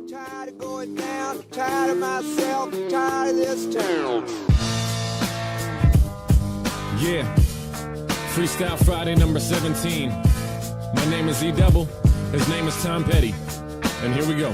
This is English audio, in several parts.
Tired of going down, tired of myself, tired of this town. Yeah, Freestyle Friday number 17. My name is E-Double, his name is Tom Petty, and here we go.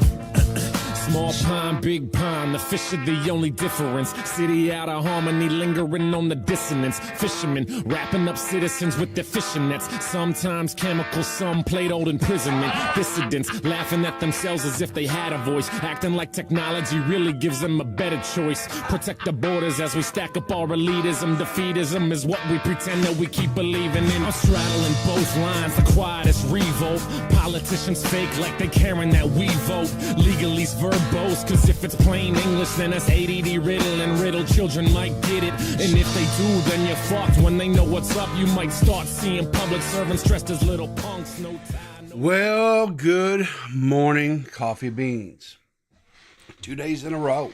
Small pond, big pond, the fish are the only difference. City out of harmony, lingering on the dissonance. Fishermen wrapping up citizens with their fishing nets. Sometimes chemicals, some played old imprisonment. Dissidents laughing at themselves as if they had a voice, acting like technology really gives them a better choice. Protect the borders as we stack up our elitism. Defeatism is what we pretend that we keep believing in. I'm straddling both lines, the quietest revolt. Politicians fake like they caring that we vote. Legalese verbose, cause if it's plain English, then that's ADD riddle, and riddle children might get it. And if they do, then you're fucked. When they know what's up, you might start seeing public servants dressed as little punks. No time, no. Well, good morning, coffee beans. 2 days in a row.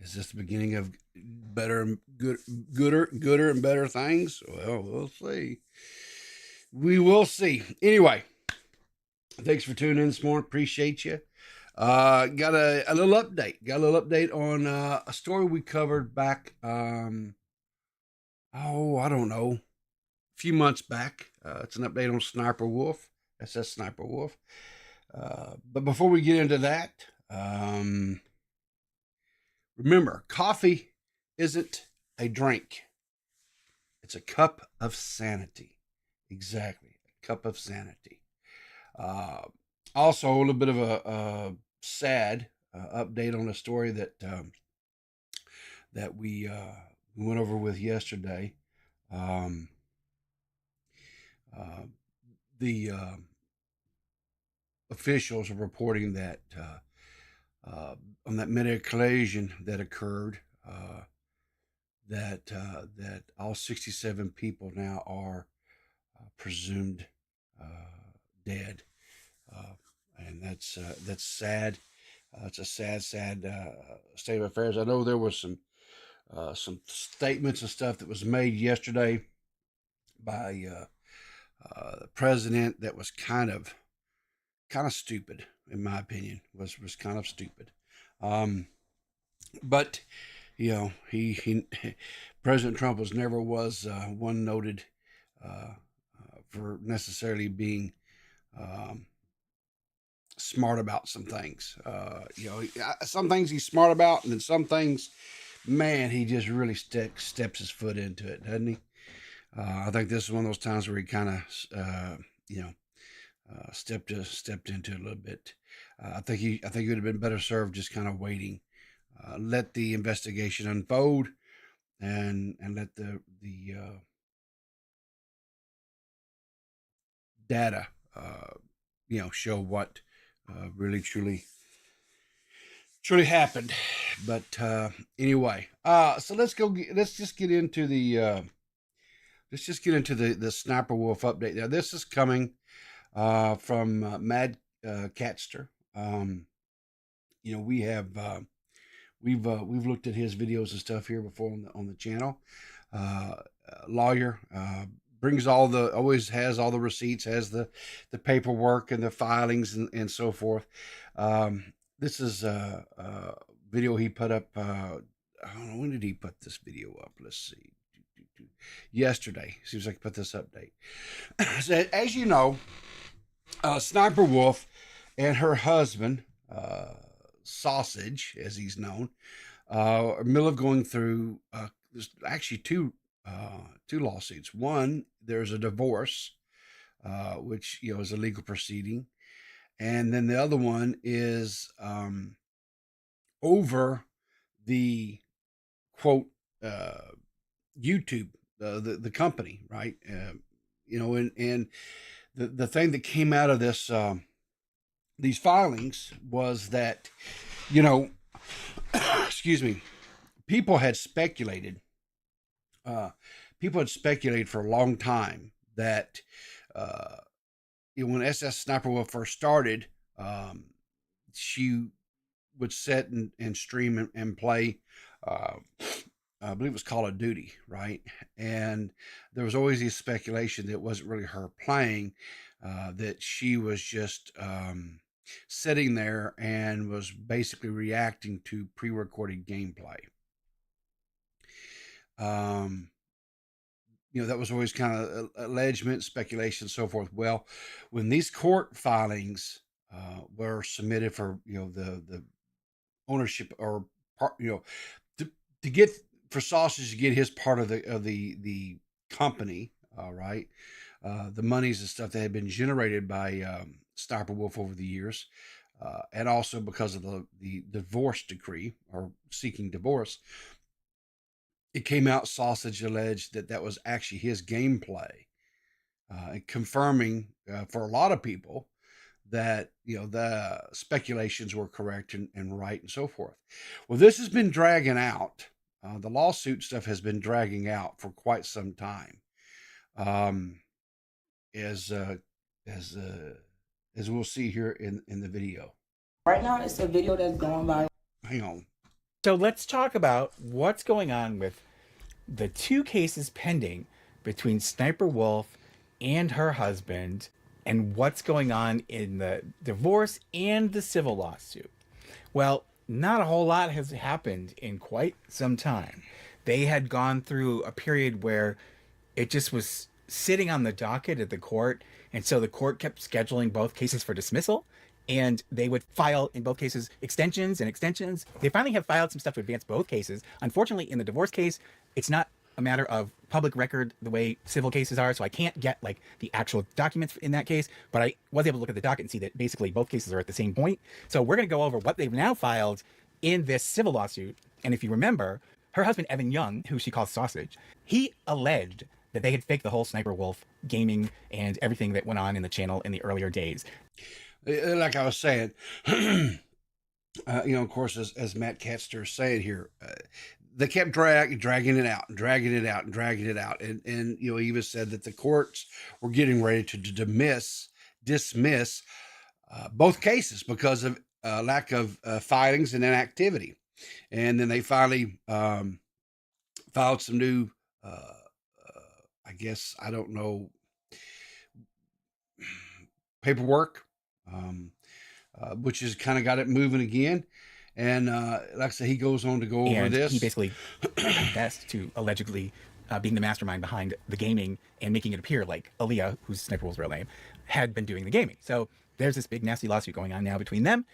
Is this the beginning of better, gooder and better things? Well, we'll see. We will see. Anyway, thanks for tuning in this morning. Appreciate you. Got a little update. Got a little update on a story we covered back, I don't know, a few months back. It's an update on SSSniperWolf, SSSniperWolf. But before we get into that, remember, coffee isn't a drink. It's a cup of sanity. Exactly, a cup of sanity. Also, a little bit of a sad update on a story that that we went over with yesterday. The officials are reporting that on that mid-air collision that occurred, that all 67 people now are presumed dead. And that's sad. It's a sad state of affairs. I know there was some statements and stuff that was made yesterday by the president that was kind of stupid, in my opinion. Was kind of stupid. But you know, he President Trump never was one noted for necessarily being smart about some things. Some things he's smart about, and then some things, man, he just really steps his foot into it, doesn't he? I think this is one of those times where he kind of, stepped into it a little bit. I think he would have been better served just kind of waiting, let the investigation unfold, and let the data, show what really truly happened. But anyway, so let's just get into the SSSniperWolf update. Now, this is coming from Mad Catster. We've looked at his videos and stuff here before on the channel. Lawyer, always has all the receipts, has the paperwork and the filings and so forth. This is a video he put up. I don't know, when did he put this video up? Let's see. Yesterday. Seems like he put this update. So, as you know, Sniper Wolf and her husband, Sausage, as he's known, are in the middle of going through, there's actually two lawsuits. One, there's a divorce, which is a legal proceeding, and then the other one is over the quote YouTube, the company, right? And the thing that came out of this these filings was that excuse me, people had speculated for a long time that when SSSniperWolf first started, she would sit and stream and play I believe it was Call of Duty, right? And there was always this speculation that it wasn't really her playing, that she was just sitting there and was basically reacting to pre-recorded gameplay. That was always kind of allegement, speculation, so forth. Well, when these court filings were submitted for the ownership or part, to get for Sausage to get his part of the company, all right, the monies and stuff that had been generated by Sniper Wolf over the years, and also because of the divorce decree or seeking divorce, it came out Sausage alleged that was actually his gameplay, confirming for a lot of people that the speculations were correct and right and so forth. Well, this has been dragging out. The lawsuit stuff has been dragging out for quite some time. As we'll see here in the video. Right now, it's a video that's going viral. Hang on. So let's talk about what's going on with the two cases pending between Sniper Wolf and her husband, and what's going on in the divorce and the civil lawsuit. Well, not a whole lot has happened in quite some time. They had gone through a period where it just was sitting on the docket at the court, and so the court kept scheduling both cases for dismissal, and they would file in both cases extensions and extensions. They finally have filed some stuff to advance both cases. Unfortunately, in the divorce case, it's not a matter of public record the way civil cases are, so I can't get like the actual documents in that case, but I was able to look at the docket and see that basically both cases are at the same point. So we're going to go over what they've now filed in this civil lawsuit. And if you remember, her husband Evan Young, who she calls Sausage, he alleged that they had faked the whole Sniper Wolf gaming and everything that went on in the channel in the earlier days. Like I was saying, of course, as Matt Katzner said here, they kept dragging it out, and he even said that the courts were getting ready to dismiss both cases because of lack of filings and inactivity, and then they finally filed some new, I guess I don't know, paperwork. Which has kind of got it moving again. And like I said, he goes on to go over this. He basically confessed to allegedly being the mastermind behind the gaming and making it appear like Aaliyah, who's Sniper Wolf's real name, had been doing the gaming. So there's this big nasty lawsuit going on now between them.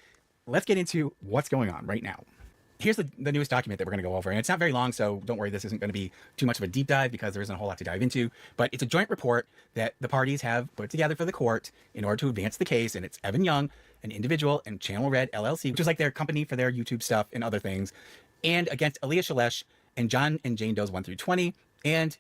Let's get into what's going on right now. Here's the newest document that we're going to go over, and it's not very long, so don't worry, this isn't going to be too much of a deep dive because there isn't a whole lot to dive into, but it's a joint report that the parties have put together for the court in order to advance the case, and it's Evan Young, an individual, and Channel Red LLC, which is like their company for their YouTube stuff and other things, and against Aaliyah Shalesh and John and Jane Does 1 through 20, and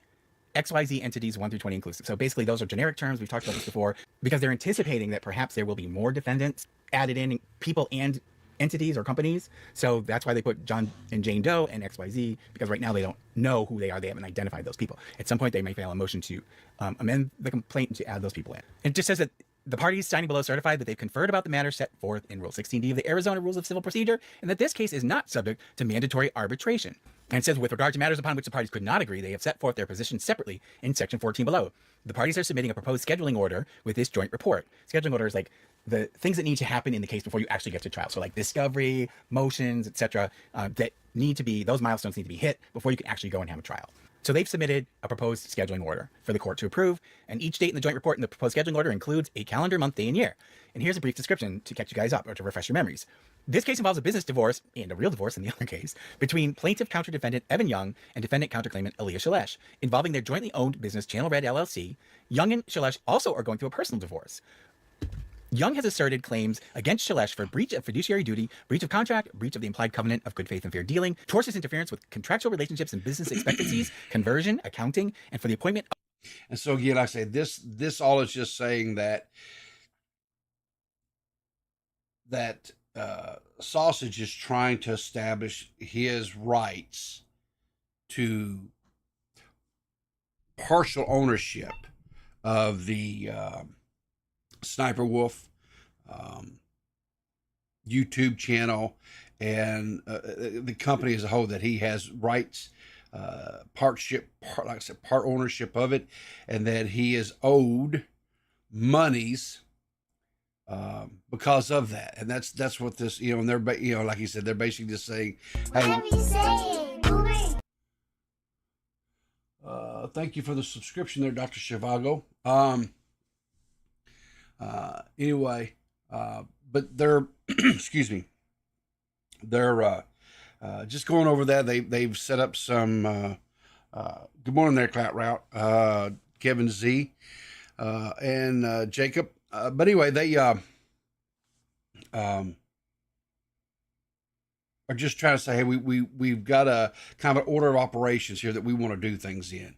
XYZ entities 1 through 20 inclusive. So basically those are generic terms. We've talked about this before because they're anticipating that perhaps there will be more defendants added in, people and entities or companies. So that's why they put John and Jane Doe and XYZ, because right now they don't know who they are. They haven't identified those people. At some point they may file a motion to amend the complaint and to add those people in. It just says that the parties signing below certify that they've conferred about the matter set forth in Rule 16D of the Arizona Rules of Civil Procedure, and that this case is not subject to mandatory arbitration. And it says, with regard to matters upon which the parties could not agree, they have set forth their positions separately in Section 14 below. The parties are submitting a proposed scheduling order with this joint report. Scheduling order is like the things that need to happen in the case before you actually get to trial. So like discovery, motions, etc., that need to be, those milestones need to be hit before you can actually go and have a trial. So they've submitted a proposed scheduling order for the court to approve, and each date in the joint report in the proposed scheduling order includes a calendar month, day, and year. And here's a brief description to catch you guys up or to refresh your memories. This case involves a business divorce, and a real divorce in the other case, between plaintiff counter-defendant Evan Young and defendant counterclaimant Aaliyah Shalesh, involving their jointly owned business Channel Red LLC. Young and Shalesh also are going through a personal divorce. Young has asserted claims against Shalesh for breach of fiduciary duty, breach of contract, breach of the implied covenant of good faith and fair dealing, tortious interference with contractual relationships and business expectancies, conversion, accounting, and for the appointment of... And so again, like I say, this all is just saying that Sausage is trying to establish his rights to partial ownership of the Sniper Wolf YouTube channel and the company as a whole, that he has rights like I said, part ownership of it, and that he is owed monies because of that. And that's what this, and they're, like he said, they're basically just saying, hey, thank you for the subscription there, Dr. Shivago. Anyway, but they're, excuse me, they're just going over that. They've set up some, good morning there, Clout Route, Kevin Z, and Jacob. But anyway, they are just trying to say, hey, we've got a kind of an order of operations here that we want to do things in.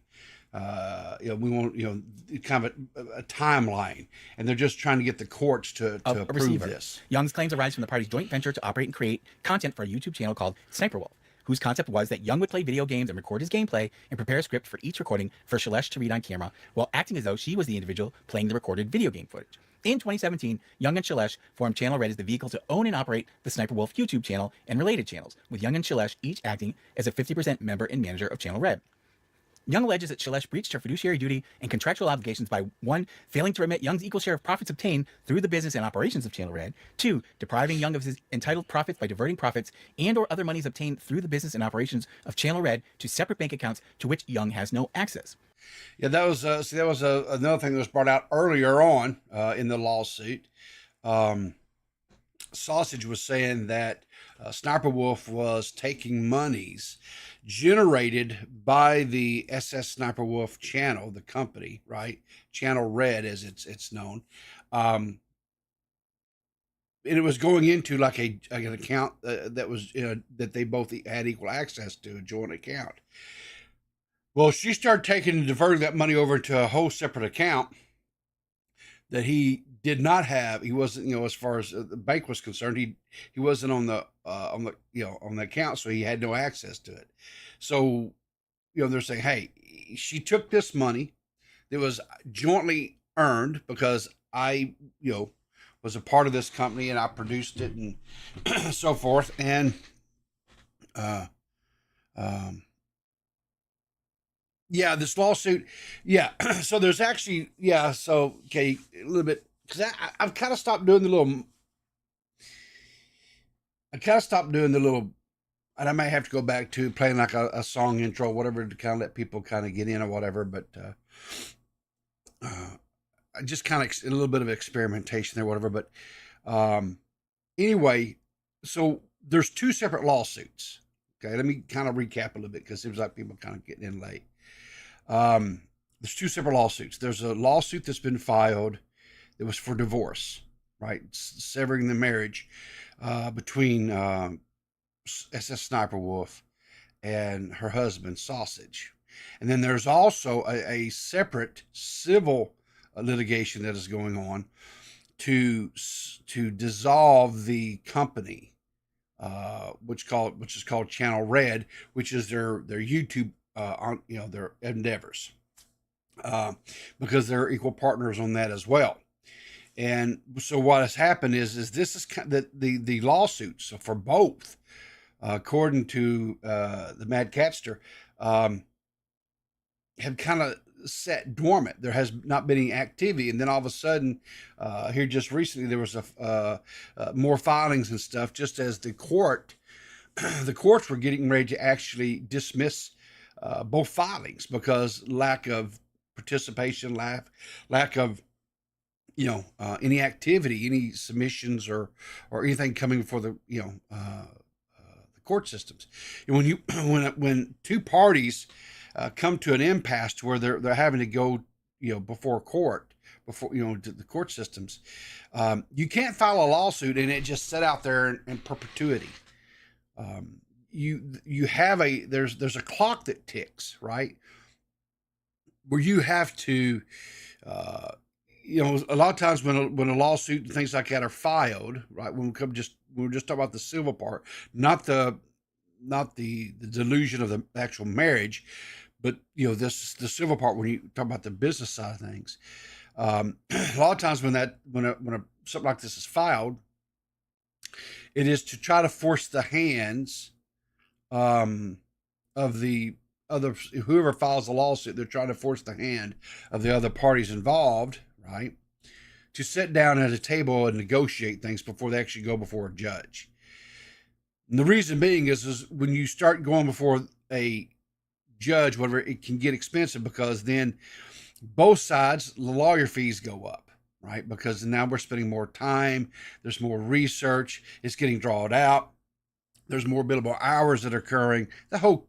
We want, kind of a timeline, and they're just trying to get the courts to approve this. Young's claims arise from the party's joint venture to operate and create content for a YouTube channel called SSSniperWolf, whose concept was that Young would play video games and record his gameplay and prepare a script for each recording for Shailesh to read on camera, while acting as though she was the individual playing the recorded video game footage. In 2017, Young and Shailesh formed Channel Red as the vehicle to own and operate the SSSniperWolf YouTube channel and related channels, with Young and Shailesh each acting as a 50% member and manager of Channel Red. Young alleges that Shailesh breached her fiduciary duty and contractual obligations by 1. Failing to remit Young's equal share of profits obtained through the business and operations of Channel Red, 2. Depriving Young of his entitled profits by diverting profits and or other monies obtained through the business and operations of Channel Red to separate bank accounts to which Young has no access. Yeah, that was another thing that was brought out earlier on in the lawsuit. Sausage was saying that SSSniperWolf was taking monies generated by the SSSniperWolf channel, the company, right? Channel Red, as it's known. And it was going into like an account that was that they both had equal access to, a joint account. Well, she started taking and diverting that money over to a whole separate account that he did not have. He wasn't, as far as the bank was concerned, he wasn't on the account, so he had no access to it. So, they're saying, hey, she took this money that was jointly earned because I, was a part of this company and I produced it and so forth. And, yeah, this lawsuit. Yeah. So there's actually, so, okay, a little bit, because I've kind of stopped doing the little, and I may have to go back to playing like a song intro, whatever, to kind of let people kind of get in or whatever. But I just kind of a little bit of experimentation there, whatever. But anyway, so there's 2 separate lawsuits. Okay, let me kind of recap a little bit because it seems like people kind of getting in late. There's 2 separate lawsuits. There's a lawsuit that's been filed that was for divorce, right? Severing the marriage between SSSniperWolf and her husband, Sausage. And then there's also a separate civil litigation that is going on to dissolve the company, which is called Channel Red, which is their YouTube their endeavors, because they're equal partners on that as well. And so what has happened is this is the lawsuits for both, according to the Mad Catster, have kind of sat dormant. There has not been any activity, and then all of a sudden, here just recently, there was more filings and stuff. Just as the courts were getting ready to actually dismiss both filings because lack of participation, lack of any activity, any submissions or anything coming before the the court systems. And when 2 parties come to an impasse to where they're having to go before court, to the court systems, you can't file a lawsuit and it just sit out there in perpetuity. You have there's a clock that ticks, right? Where you have to, a lot of times when a lawsuit and things like that are filed, right? When we're just talking about the civil part, not the delusion of the actual marriage, but the civil part, when you talk about the business side of things, a lot of times when something like this is filed, it is to try to force the hands of the whoever files the lawsuit, they're trying to force the hand of the other parties involved, right, to sit down at a table and negotiate things before they actually go before a judge. And the reason being is when you start going before a judge, whatever, it can get expensive, because then both sides, the lawyer fees go up, right? Because now we're spending more time, there's more research, it's getting drawn out, there's more billable hours that are occurring, the whole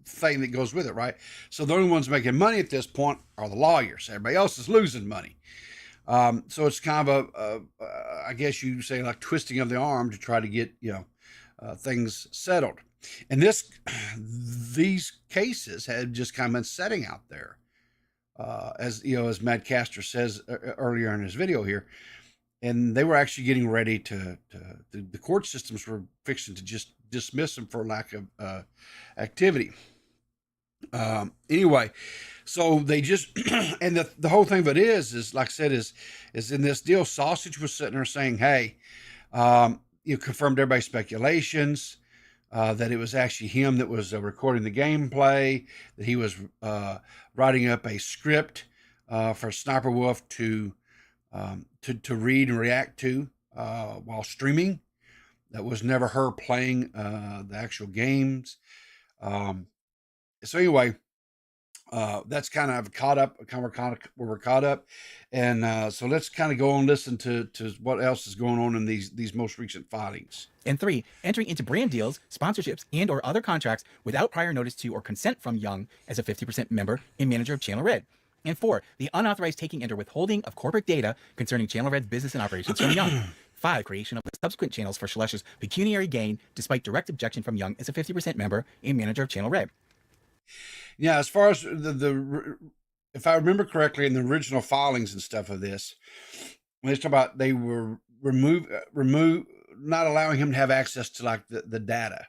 thing that goes with it, right? So the only ones making money at this point are the lawyers. Everybody else is losing money. So it's kind of I guess you say, like twisting of the arm to try to get, things settled. And these cases had just kind of been setting out there, as Matt Caster says earlier in his video here, and they were actually getting ready the court systems were fixing to just dismiss them for lack of activity. Anyway, so they just and the whole thing of it is like I said, is in this deal, Sausage was sitting there saying, hey, confirmed everybody's speculations, that it was actually him that was recording the gameplay, that he was writing up a script for SSSniperWolf to read and react to while streaming. That was never her playing the actual games. So anyway, that's kind of we're caught up, and so let's kind of go on and listen to what else is going on in these most recent filings. And 3, entering into brand deals, sponsorships, and or other contracts without prior notice to or consent from Young as a 50% member and manager of Channel Red. And 4, the unauthorized taking and or withholding of corporate data concerning Channel Red's business and operations from Young. 5, creation of the subsequent channels for Shalesh's pecuniary gain despite direct objection from Young as a 50% member and manager of Channel Red. Yeah, as far as if I remember correctly, in the original filings and stuff of this, when they talk about they were remove, not allowing him to have access to like the data.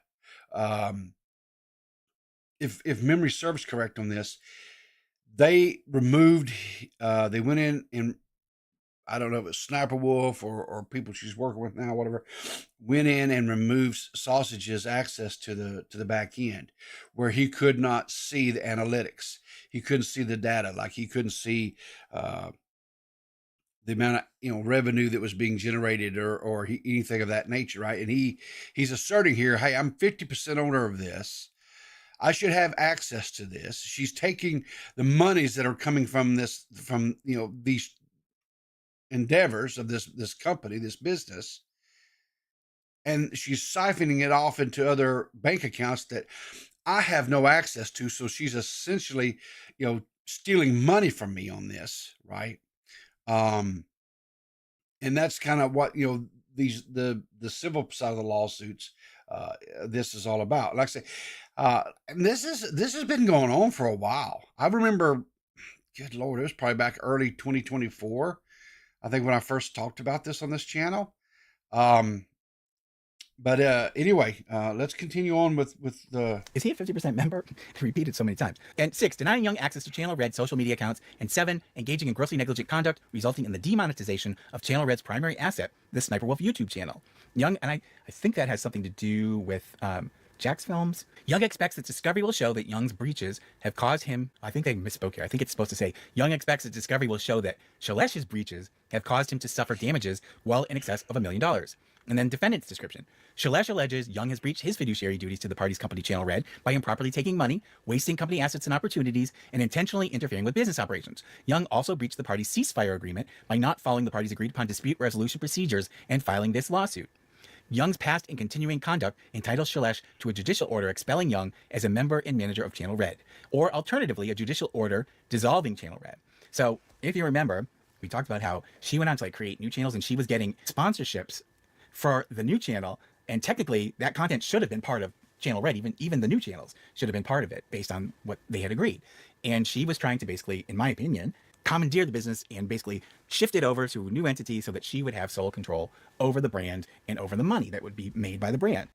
If memory serves correct on this, they removed, they went in and I don't know if it's SSSniperWolf or people she's working with now, whatever, went in and removed Sausage's access to the back end, where he could not see the analytics. He couldn't see the data, like he couldn't see the amount of revenue that was being generated or anything of that nature, right? And he's asserting here, hey, I'm 50% owner of this. I should have access to this. She's taking the monies that are coming from these endeavors of this company, this business, and she's siphoning it off into other bank accounts that I have no access to. So she's essentially, stealing money from me on this, right? And that's kind of what the civil side of the lawsuits, this is all about. Like I say, and this has been going on for a while. I remember, good Lord, it was probably back early 2024. I think when I first talked about this on this channel. But anyway, let's continue on with the... Is he a 50% member? Repeated so many times. And 6, denying Young access to Channel Red social media accounts. And 7, engaging in grossly negligent conduct, resulting in the demonetization of Channel Red's primary asset, the SSSniperWolf YouTube channel. Young, and I think that has something to do with Jack's Films. Young expects that Discovery will show that Young's breaches have caused him... I think they misspoke here. I think it's supposed to say, Young expects that Discovery will show that Shalesh's breaches have caused him to suffer damages well in excess of $1 million. And then defendant's description. Shalesh alleges Young has breached his fiduciary duties to the party's company Channel Red by improperly taking money, wasting company assets and opportunities, and intentionally interfering with business operations. Young also breached the party's ceasefire agreement by not following the party's agreed upon dispute resolution procedures and filing this lawsuit. Young's past and continuing conduct entitles Shalesh to a judicial order expelling Young as a member and manager of Channel Red, or alternatively, a judicial order dissolving Channel Red. So, if you remember, we talked about how she went on to create new channels and she was getting sponsorships for the new channel, and technically that content should have been part of Channel Red. Even the new channels should have been part of it based on what they had agreed. And she was trying to basically, in my opinion, commandeer the business and basically shift it over to a new entity so that she would have sole control over the brand and over the money that would be made by the brand.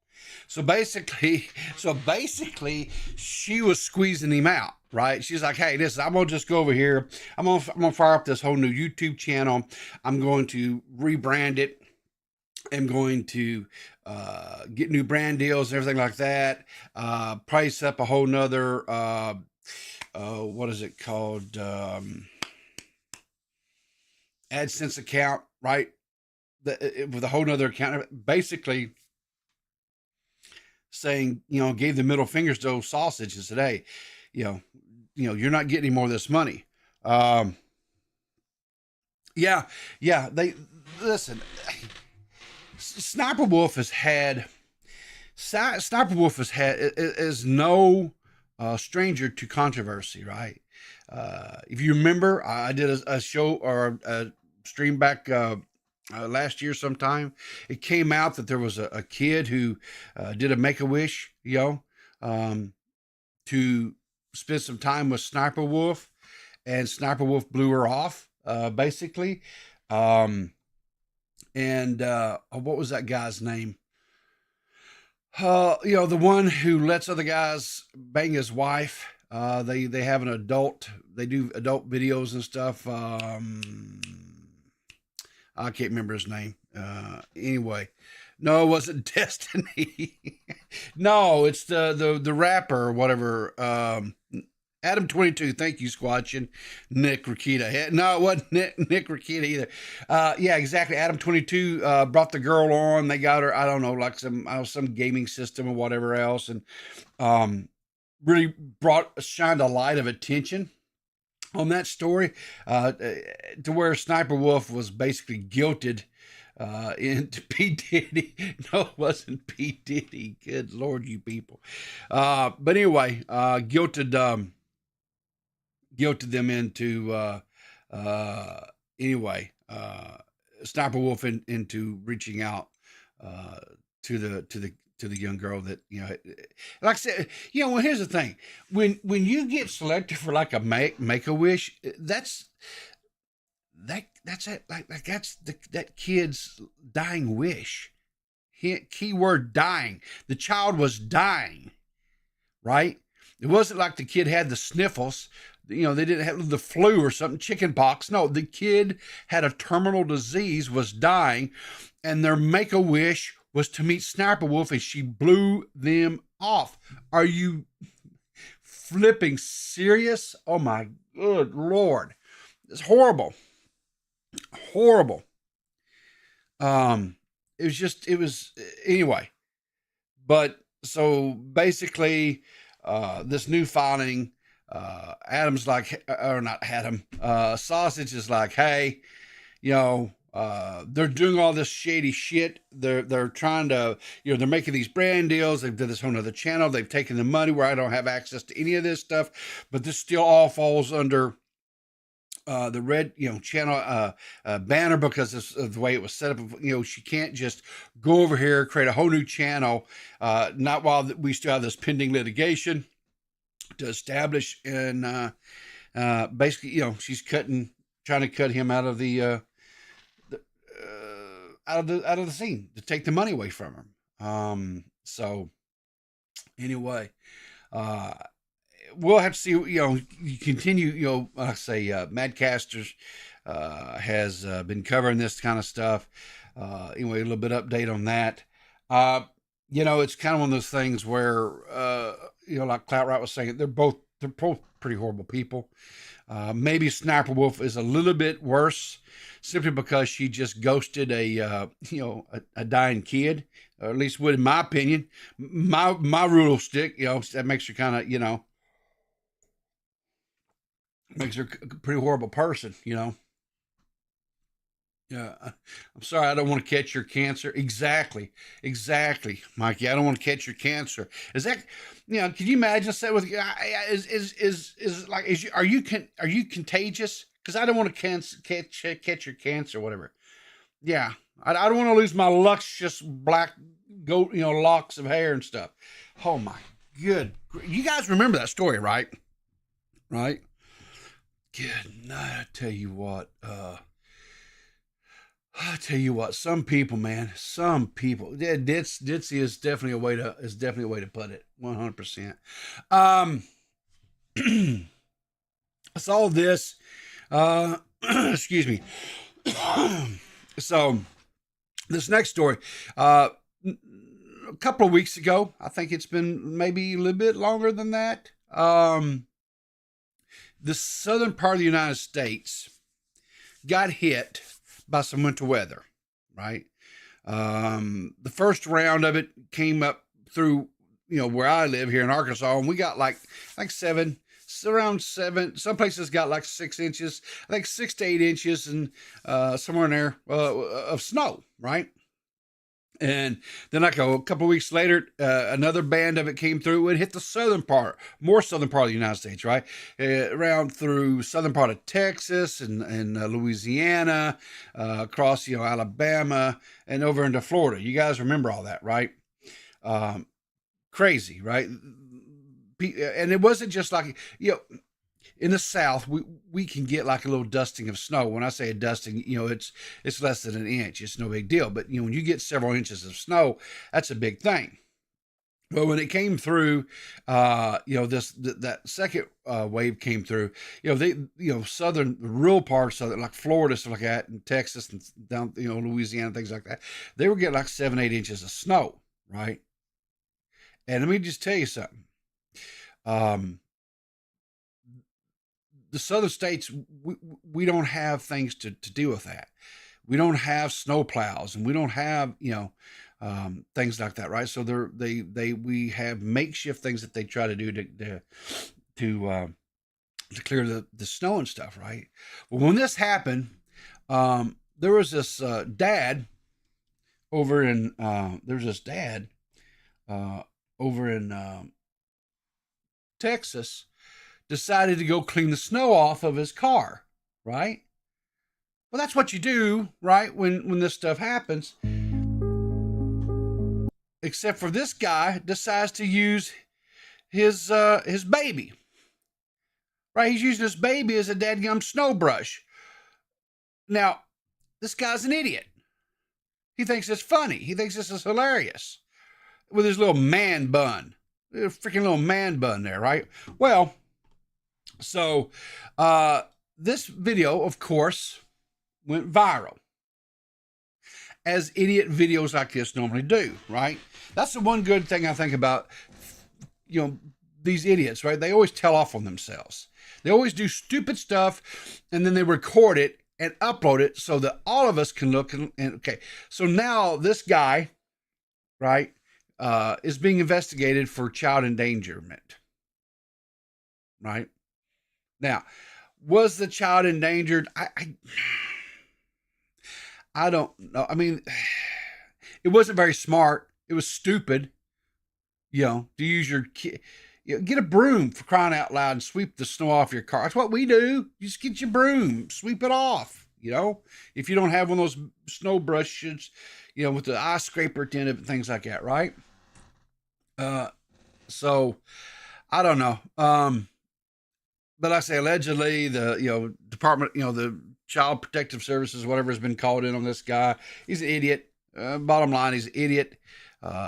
So basically she was squeezing him out, right? She's like, hey, listen, I'm going to just go over here. I'm going to fire up this whole new YouTube channel. I'm going to rebrand it. am going to get new brand deals and everything like that. Price up a whole nother, what is it called? AdSense account, right? With a whole nother account, basically saying, gave the middle fingers to those sausages today. You're not getting any more of this money. Yeah, they listen. Sniper Wolf is no stranger to controversy, right? If you remember, I did a show or a stream back last year sometime. It came out that there was a kid who did a Make-A-Wish, to spend some time with Sniper Wolf, and Sniper Wolf blew her off, basically. And what was that guy's name? The one who lets other guys bang his wife. They have an adult. They do adult videos and stuff. I can't remember his name. Anyway, no, it wasn't Destiny. No, it's the rapper or whatever. Adam 22, thank you, Squatchin. Nick Rakita. No, it wasn't Nick Rakita either. Yeah, exactly. Adam 22 brought the girl on. They got her, I don't know, like some gaming system or whatever else, and really shined a light of attention on that story, to where Sniper Wolf was basically guilted into P. Diddy. No, it wasn't P. Diddy. Good Lord, you people. But anyway, guilted them into Sniper Wolf into reaching out to the young girl that, like I said, well, here's the thing. When you get selected for like a Make-A-Wish, that's it. Like that's that kid's dying wish. Keyword dying. The child was dying, right? It wasn't like the kid had the sniffles. They didn't have the flu or something, chicken pox. No, the kid had a terminal disease, was dying, and their Make-A-Wish was to meet Sniper Wolf, and she blew them off. Are you flipping serious? Oh my good Lord. It's horrible. Horrible. Anyway. But so basically, this new filing, Adam's like, or not Adam, Sausage is like, hey, they're doing all this shady shit. They're trying to, they're making these brand deals. They've done this whole other channel. They've taken the money where I don't have access to any of this stuff, but this still all falls under the red, channel banner because of the way it was set up. She can't just go over here, create a whole new channel, not while we still have this pending litigation to establish, and basically, she's trying to cut him out of the out of the scene to take the money away from him. So anyway, we'll have to see. You continue. I say Madcasters has been covering this kind of stuff. Anyway, a little bit update on that. It's kind of one of those things where like Cloutright was saying, they're both pretty horrible people. Maybe Sniper Wolf is a little bit worse simply because she just ghosted a dying kid, or at least would, in my opinion. My rule stick, that makes her kind of, makes her a pretty horrible person, Yeah, I'm sorry, I don't want to catch your cancer. Exactly, Mikey. I don't want to catch your cancer. Is that, can you imagine that with, are you contagious? Because I don't want to catch your cancer, whatever. Yeah, I don't want to lose my luscious black goat, locks of hair and stuff. Oh my good, you guys remember that story, right? Right. Good night. I tell you what. Some people, man, yeah, ditzy is definitely a way to put it. 100%. I saw this, excuse me. So This next story, a couple of weeks ago, I think it's been maybe a little bit longer than that. The southern part of the United States got hit by some winter weather, right? The first round of it came up through, where I live here in Arkansas, and we got like seven, around seven. Some places got like 6 inches, I think 6 to 8 inches, and somewhere in there of snow, right? And then, like a couple of weeks later, another band of it came through and hit the more southern part of the United States, right? Around through southern part of Texas and Louisiana, across, Alabama, and over into Florida. You guys remember all that, right? Crazy, right? And it wasn't just like, in the South, we can get like a little dusting of snow. When I say a dusting, it's less than an inch. It's no big deal. But when you get several inches of snow, that's a big thing. Well, when it came through, that second wave came through. Southern, the rural parts of it, like Florida, stuff like that, and Texas, and down, Louisiana, things like that. They were getting like 7, 8 inches of snow, right? And let me just tell you something. The southern states, we don't have things to deal with that. We don't have snow plows, and we don't have things like that, right? So we have makeshift things that they try to do to clear the snow and stuff, right? Well, when this happened, there was this dad over in Texas, decided to go clean the snow off of his car, right? Well, that's what you do, right? When this stuff happens. Except for this guy decides to use his baby, right? He's using his baby as a dadgum snow brush. Now, this guy's an idiot. He thinks it's funny. He thinks this is hilarious with his little man bun. Freaking little man bun there, right? Well, so this video, of course, went viral, as idiot videos like this normally do, right? That's the one good thing I think about, these idiots, right? They always tell off on themselves. They always do stupid stuff, and then they record it and upload it so that all of us can look. And okay, so now this guy, right, is being investigated for child endangerment, right? Now, was the child endangered? I don't know. I mean, it wasn't very smart. It was stupid, to use your kid. Get a broom, for crying out loud, and sweep the snow off your car. That's what we do. You just get your broom, sweep it off, if you don't have one of those snow brushes, with the eye scraper at the end of it, things like that, right? So I don't know. But I say allegedly the, department, the Child Protective Services, whatever, has been called in on this guy. He's an idiot. Bottom line, he's an idiot.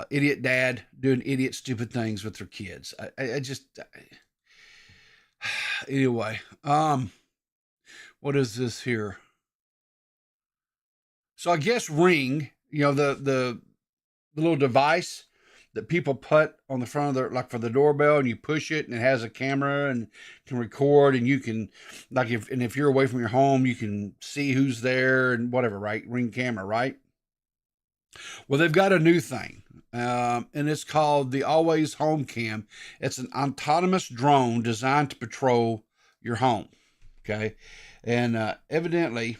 Idiot dad doing idiot stupid things with their kids. I just anyway. What is this here? So I guess Ring, the little device that people put on the front of their, like for the doorbell, and you push it and it has a camera and can record, and you can, like, if you're away from your home, you can see who's there and whatever, right? Ring camera, right? Well, they've got a new thing, and it's called the Always Home Cam. It's an autonomous drone designed to patrol your home. Okay. And evidently,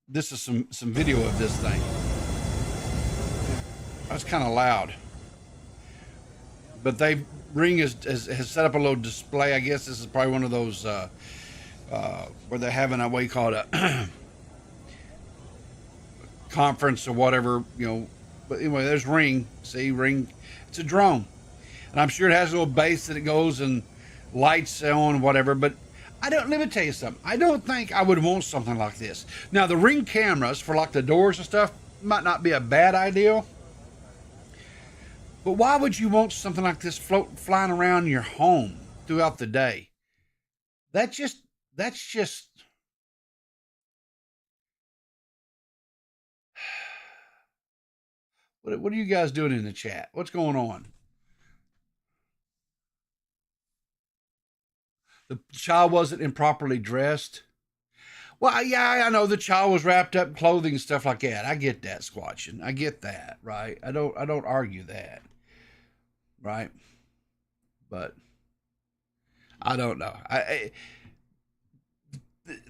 this is some video of this thing. That's kind of loud, but Ring has set up a little display. I guess this is probably one of those where they're having what you call it, a conference or whatever, But anyway, there's Ring. See, Ring. It's a drone, and I'm sure it has a little base that it goes and lights on, whatever. But let me tell you something. I don't think I would want something like this. Now, the Ring cameras for like the doors and stuff might not be a bad idea. But why would you want something like this flying around your home throughout the day? That's just What are you guys doing in the chat? What's going on? The child wasn't improperly dressed. Well, yeah, I know the child was wrapped up in clothing and stuff like that. I get that, Squatchin. I get that, right? I don't argue that, right? But I don't know.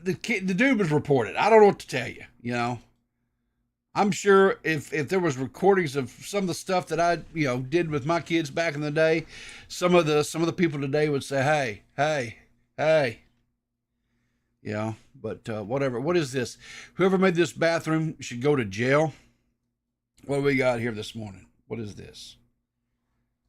The dude was reported. I don't know what to tell you. You know, I'm sure if there was recordings of some of the stuff that I did with my kids back in the day, some of the people today would say, hey. You know, but whatever. What is this? Whoever made this bathroom should go to jail. What do we got here this morning? What is this?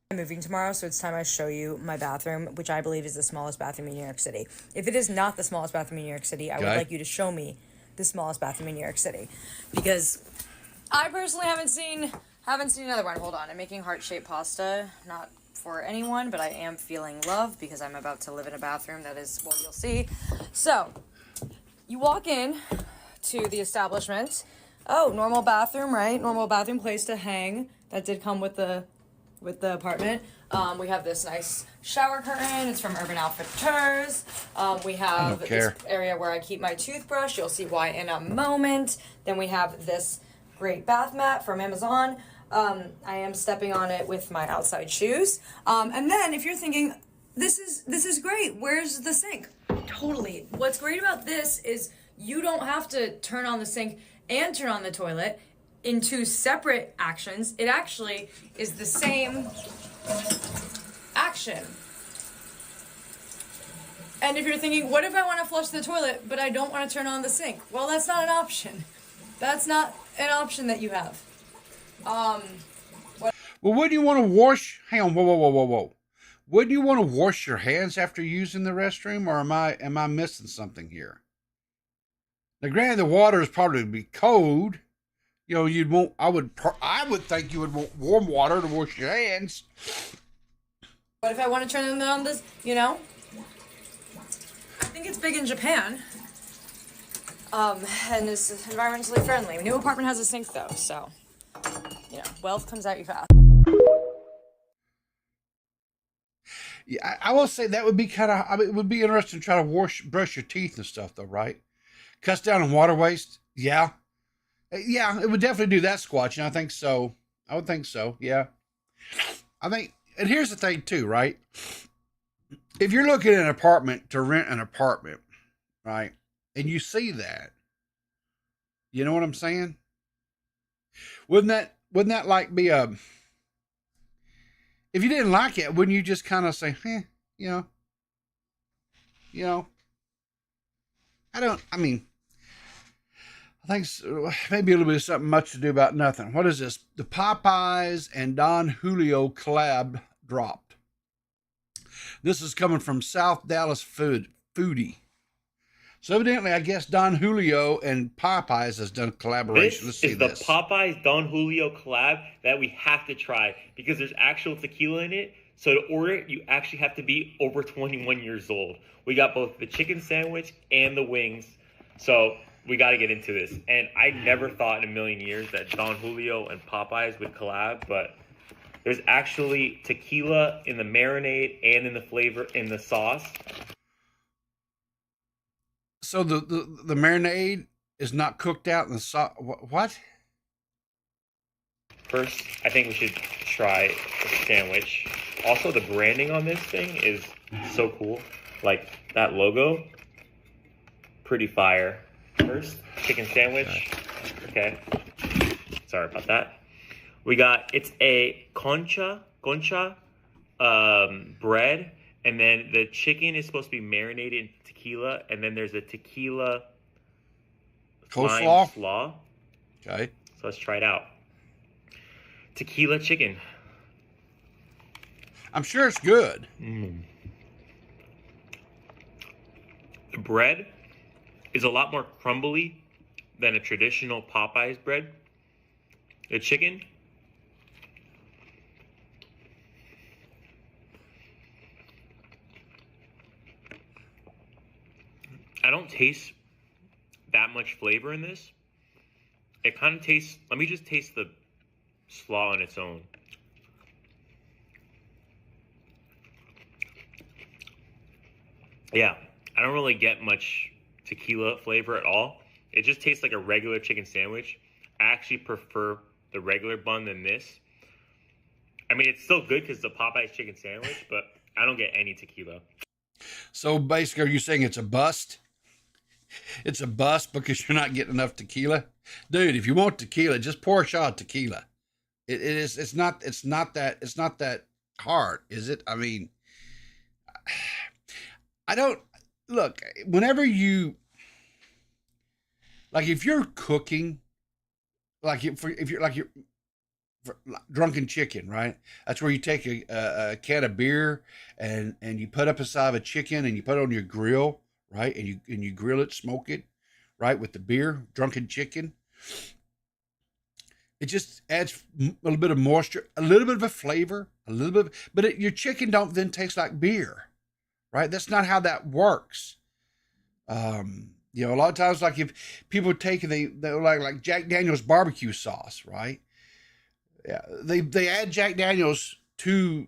I'm moving tomorrow, so it's time I show you my bathroom, which I believe is the smallest bathroom in New York City. If it is not the smallest bathroom in New York City, I would like you to show me the smallest bathroom in New York City, because I personally haven't seen another one. Hold on, I'm making heart-shaped pasta, not for anyone, but I am feeling love because I'm about to live in a bathroom that is what you'll see. So you walk in to the establishment. Oh, normal bathroom, right? Normal bathroom, place to hang. That did come with the apartment. We have this nice shower curtain. It's from Urban Outfitters. We have this area where I keep my toothbrush. You'll see why in a moment. Then we have this great bath mat from Amazon. I am stepping on it with my outside shoes. And then if you're thinking, this is great, where's the sink? Totally. What's great about this is you don't have to turn on the sink and turn on the toilet in two separate actions. It actually is the same action. And if you're thinking, what if I want to flush the toilet, but I don't want to turn on the sink? Well, that's not an option. That's not an option that you have. Well, wouldn't you want to wash? Hang on, whoa. Wouldn't you want to wash your hands after using the restroom, or am I missing something here? Now, granted, the water is probably be cold. You know, you'd want. I would think you would want warm water to wash your hands. What if I want to turn them on this? You know, I think it's big in Japan. And it's environmentally friendly. New apartment has a sink though, so wealth comes at you fast. Yeah, I will say that would be kind of. I mean, it would be interesting to try to brush your teeth and stuff, though, right? Cuts down on water waste. Yeah, it would definitely do that, Squatch, and I think so. I would think so. Yeah, I think. And here's the thing, too, right? If you're looking at an apartment to rent an apartment, right, and you see that, you know what I'm saying? Wouldn't that like be a? If you didn't like it, wouldn't you just kind of say, I think maybe a little bit of something much to do about nothing. What is this? The Popeyes and Don Julio collab dropped. This is coming from South Dallas Foodie. So evidently, I guess Don Julio and Popeyes has done collaboration. Let's see this. This is the Popeyes Don Julio collab that we have to try because there's actual tequila in it. So to order it, you actually have to be over 21 years old. We got both the chicken sandwich and the wings. So we got to get into this. And I never thought in a million years that Don Julio and Popeyes would collab, but there's actually tequila in the marinade and in the flavor in the sauce. So the marinade is not cooked out in the sauce. What? First, I think we should try the sandwich. Also, the branding on this thing is so cool. Like that logo, pretty fire. First, chicken sandwich. Okay. Sorry about that. We got, it's a concha bread, and then the chicken is supposed to be marinated in tequila, and then there's a tequila coleslaw slaw. Okay. So let's try it out. Tequila chicken. I'm sure it's good. The bread is a lot more crumbly than a traditional Popeyes bread. The chicken, I don't taste that much flavor in this. It kind of tastes, let me just taste the slaw on its own. Yeah, I don't really get much tequila flavor at all. It just tastes like a regular chicken sandwich. I actually prefer the regular bun than this. I mean, it's still good because it's a Popeye's chicken sandwich, but I don't get any tequila. So basically, are you saying it's a bust? It's a bust because you're not getting enough tequila? Dude, if you want tequila, just pour a shot of tequila. It's not that hard, is it? I mean, I don't look, whenever you, like, if you're cooking, like if you're like you're for drunken chicken, right? That's where you take a can of beer and you put up a side of a chicken and you put it on your grill, right? And you grill it, smoke it, right, with the beer, drunken chicken. It just adds a little bit of moisture, a little bit of a flavor, a little bit, but your chicken don't then taste like beer, right? That's not how that works. You know, a lot of times, like if people take they like Jack Daniel's barbecue sauce, right? Yeah, they add Jack Daniel's to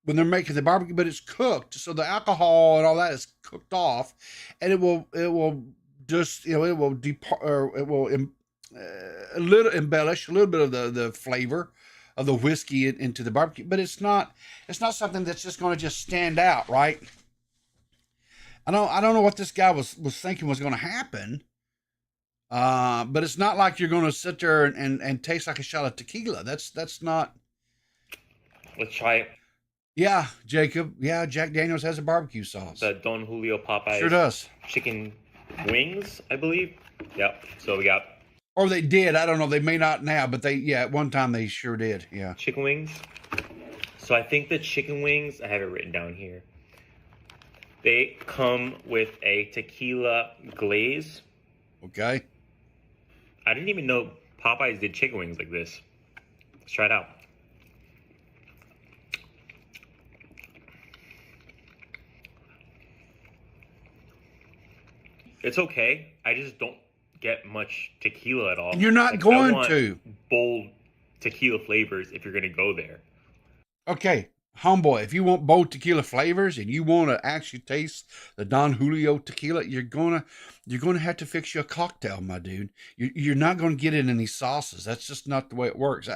when they're making the barbecue, but it's cooked, so the alcohol and all that is cooked off, and it will just, you know, it will depart, or it will a little embellish a little bit of the flavor of the whiskey into the barbecue, but it's not something that's just going to just stand out, right? I don't know what this guy was thinking was going to happen, but it's not like you're going to sit there and taste like a shot of tequila. That's not. Let's try it. Yeah, Jacob. Yeah, Jack Daniel's has a barbecue sauce. The Don Julio Popeyes. Sure does. Chicken wings, I believe. Yep. So we got. Or they did. I don't know. They may not now, but at one time they sure did. Yeah. Chicken wings. So I think the chicken wings, I have it written down here. They come with a tequila glaze. Okay. I didn't even know Popeyes did chicken wings like this. Let's try it out. It's okay. I just don't get much tequila at all. You're not going to. Bold tequila flavors if you're going to go there. Okay, homeboy, if you want bold tequila flavors and you want to actually taste the Don Julio tequila, you're gonna have to fix you a cocktail, my dude. You're not going to get it in these sauces. That's just not the way it works.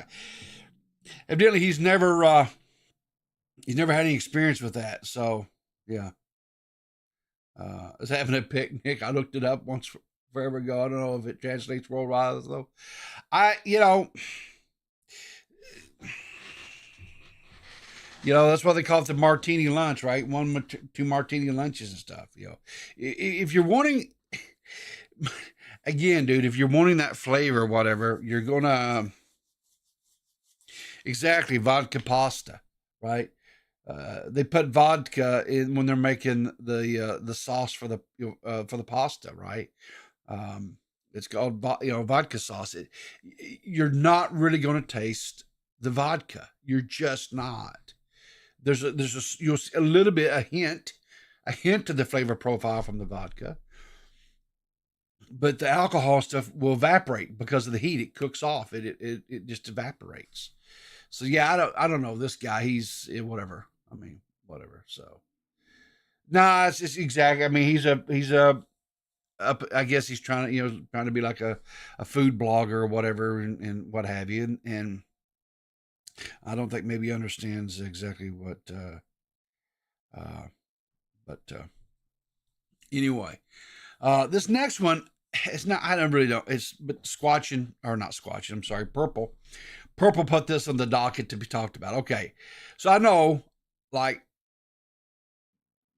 Evidently, he's never had any experience with that. So yeah, I was having a picnic. I looked it up once forever ago. I don't know if it translates worldwide though. You know, that's why they call it the martini lunch, right? 2 martini lunches and stuff. You know, if you're wanting, again, dude, if you're wanting that flavor, whatever, you're gonna exactly vodka pasta, right? They put vodka in when they're making the sauce for the pasta, right? It's called vodka sauce. You're not really going to taste the vodka. You're just not. There's you'll see a little bit, a hint of the flavor profile from the vodka, but the alcohol stuff will evaporate because of the heat. It cooks off. It just evaporates. So yeah, I don't know this guy. He's whatever. I mean, whatever. So nah, it's just exactly. I mean, he's a I guess he's trying to be like a food blogger or whatever and what have you, and I don't think maybe he understands exactly what, but anyway, this next one is not, I don't really know. But not Squatching. I'm sorry. Purple put this on the docket to be talked about. Okay. So I know like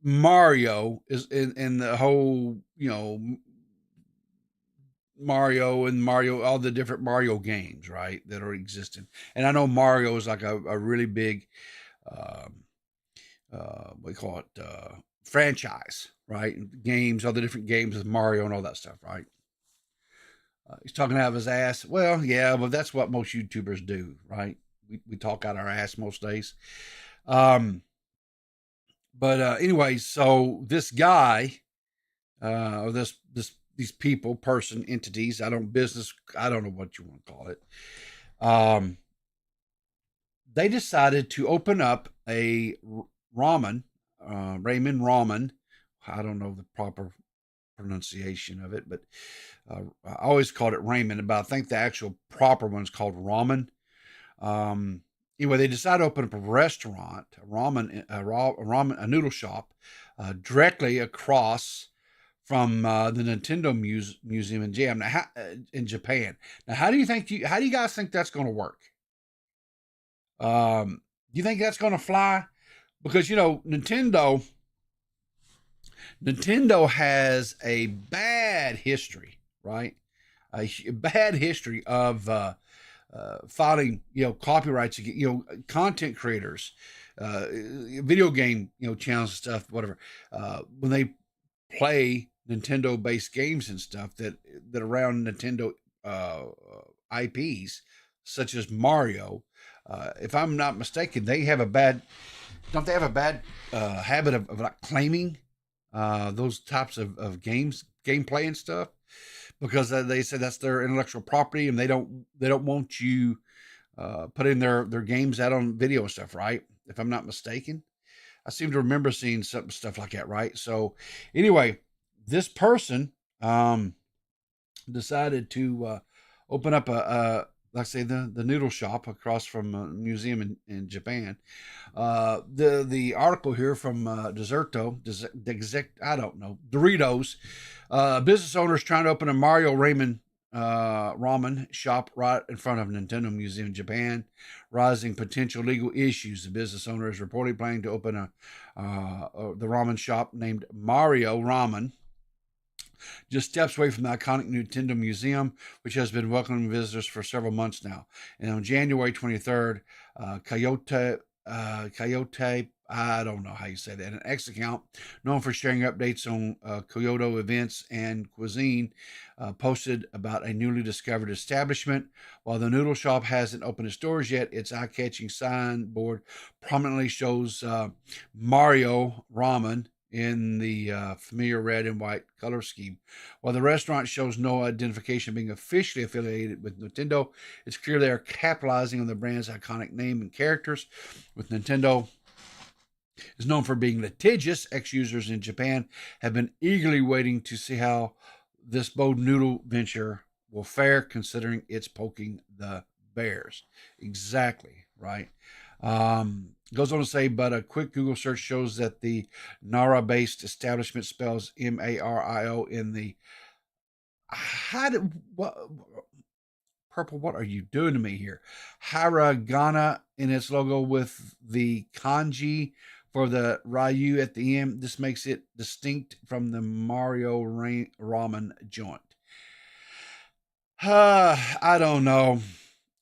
Mario is in the whole, Mario, all the different Mario games, right, that are existing. And I know Mario is like a really big, we call it franchise, right? Games, all the different games with Mario and all that stuff, right? He's talking out of his ass. Well, yeah, but that's what most YouTubers do, right? We talk out our ass most days. But anyway, so this guy, or these people, entities, I don't know what you want to call it. they decided to open up a ramen, ramen ramen. I don't know the proper pronunciation of it, but I always called it ramen, but I think the actual proper one is called ramen. Anyway, they decided to open up a restaurant, a noodle shop, directly across from the Nintendo Museum in Japan. Now, how do you guys think that's going to work? Do you think that's going to fly? Because Nintendo has a bad history, right? A bad history of filing, copyrights, content creators, video game, channels and stuff, whatever. When they play Nintendo-based games and stuff that around Nintendo IPs, such as Mario. If I'm not mistaken, don't they have a bad habit of like claiming those types of gameplay and stuff, because they say that's their intellectual property, and they don't want you putting their games out on video and stuff, right? If I'm not mistaken, I seem to remember seeing stuff like that, right? So anyway, this person decided to open up like I say, the noodle shop across from a museum in Japan. The article here from Doritos. Business owners trying to open a Mario ramen shop right in front of Nintendo Museum in Japan, rising potential legal issues. The business owner is reportedly planning to open the ramen shop named Mario Ramen, just steps away from the iconic Nintendo Museum, which has been welcoming visitors for several months now. And on January 23rd, Coyote, I don't know how you say that, an X account known for sharing updates on Kyoto events and cuisine, posted about a newly discovered establishment. While the noodle shop hasn't opened its doors yet, its eye-catching signboard prominently shows Mario Ramen in the familiar red and white color scheme. While the restaurant shows no identification being officially affiliated with Nintendo, it's clear they are capitalizing on the brand's iconic name and characters. With Nintendo is known for being litigious, ex-users in Japan have been eagerly waiting to see how this bold noodle venture will fare, considering it's poking the bears. Exactly, right? Goes on to say, but a quick Google search shows that the Nara-based establishment spells Mario in the... Purple, what are you doing to me here? Hiragana in its logo with the kanji for the Ryu at the end. This makes it distinct from the Mario ramen joint. I don't know.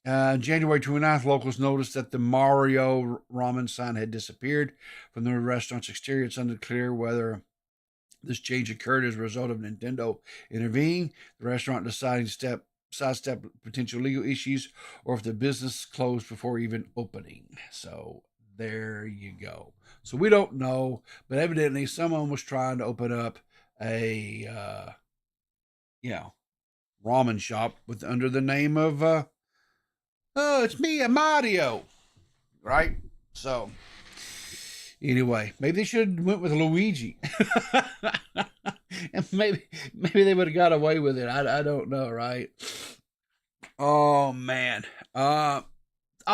January 29th, locals noticed that the Mario ramen sign had disappeared from the restaurant's exterior. It's unclear whether this change occurred as a result of Nintendo intervening, the restaurant deciding to sidestep potential legal issues, or if the business closed before even opening. So there you go. So we don't know, but evidently someone was trying to open up a ramen shop under the name of oh, it's me, Mario, right? So anyway, maybe they should have went with Luigi. And maybe they would have got away with it. I don't know, right? Oh man.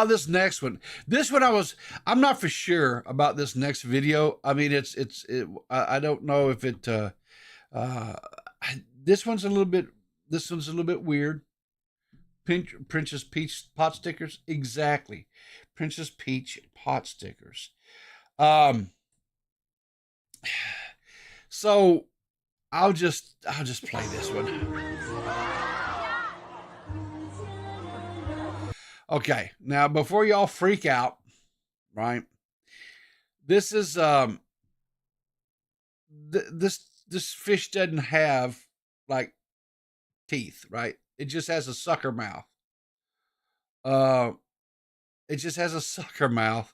This next one. This one I'm not for sure about this next video. I mean, I don't know if it this one's a little bit weird. Princess Peach pot stickers. Exactly. Princess Peach pot stickers. So I'll just play this one. Okay, now before y'all freak out, right? This is this fish doesn't have like teeth, right? It just has a sucker mouth. It just has a sucker mouth,